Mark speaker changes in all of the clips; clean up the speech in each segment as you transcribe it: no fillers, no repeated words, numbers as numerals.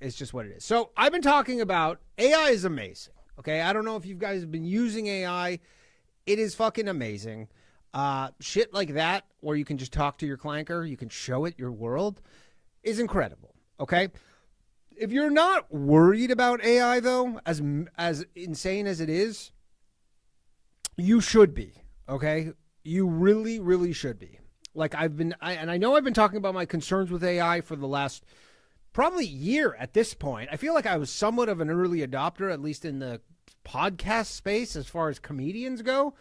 Speaker 1: It's just what it is. So I've been talking about AI is amazing. Okay. I don't know if you guys have been using AI. It is fucking amazing. Shit like that, where you can just talk to your clanker, you can show it your world, is incredible. Okay. If you're not worried about AI, though, as insane as it is, you should be. Okay. You really, really should be. Like I know I've been talking about my concerns with AI for the last probably year at this point. I feel like I was somewhat of an early adopter, at least in the podcast space as far as comedians go.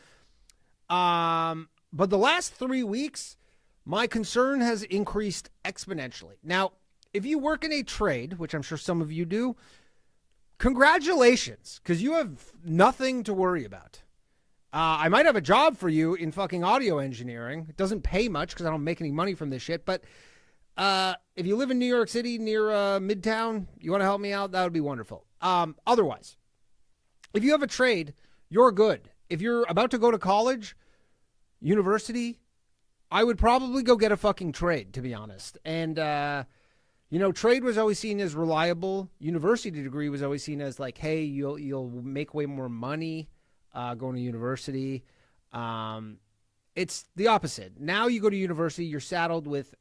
Speaker 1: But the last 3 weeks, my concern has increased exponentially. Now, if you work in a trade, which I'm sure some of you do, congratulations, because you have nothing to worry about. I might have a job for you in fucking audio engineering. It doesn't pay much because I don't make any money from this shit. But if you live in New York City near Midtown, you want to help me out, that would be wonderful. Otherwise, if you have a trade, you're good. If you're about to go to college, university, I would probably go get a fucking trade, to be honest. And, trade was always seen as reliable. University degree was always seen as like, hey, you'll make way more money going to university. It's the opposite. Now you go to university, you're saddled with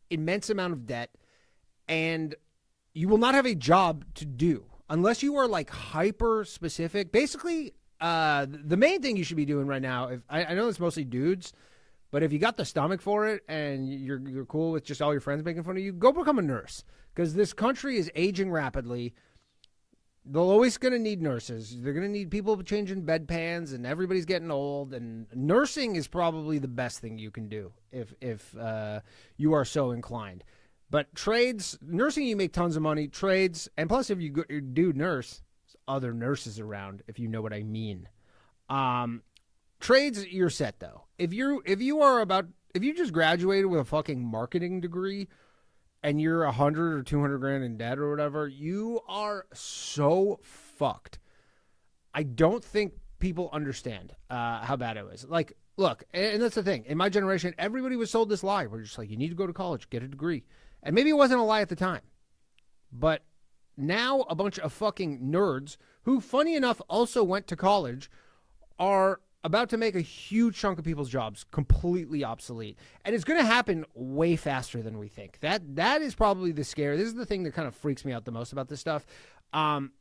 Speaker 1: immense amount of debt, and you will not have a job to do unless you are like hyper specific. Basically, the main thing you should be doing right now, if I know it's mostly dudes, but if you got the stomach for it and you're cool with just all your friends making fun of you, go become a nurse, because this country is aging rapidly. They're always going to need nurses. They're going to need people changing bedpans, and everybody's getting old. And nursing is probably the best thing you can do if you are so inclined. But trades, nursing, you make tons of money. Trades, and plus if you do nurse, there's other nurses around, if you know what I mean. Trades, you're set though. If you just graduated with a fucking marketing degree, and you're 100 or 200 grand in debt or whatever, you are so fucked. I don't think people understand how bad it was. Like, look, and that's the thing. In my generation, everybody was sold this lie. We're just like, you need to go to college, get a degree. And maybe it wasn't a lie at the time. But now a bunch of fucking nerds who, funny enough, also went to college are about to make a huge chunk of people's jobs completely obsolete. And it's going to happen way faster than we think. That is probably the scare. This is the thing that kind of freaks me out the most about this stuff. And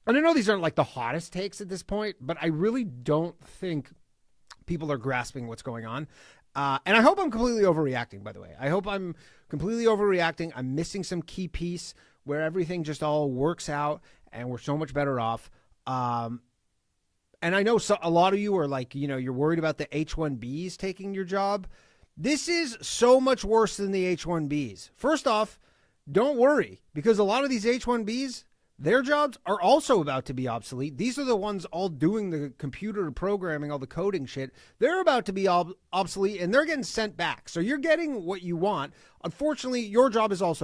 Speaker 1: I know these aren't like the hottest takes at this point, but I really don't think people are grasping what's going on. And I hope I'm completely overreacting, by the way. I hope I'm completely overreacting. I'm missing some key piece where everything just all works out and we're so much better off. And I know a lot of you are like, you're worried about the H-1Bs taking your job. This is so much worse than the H-1Bs. First off, don't worry, because a lot of these H-1Bs, their jobs are also about to be obsolete. These are the ones all doing the computer programming, all the coding shit. They're about to be obsolete, and they're getting sent back. So you're getting what you want. Unfortunately, your job is also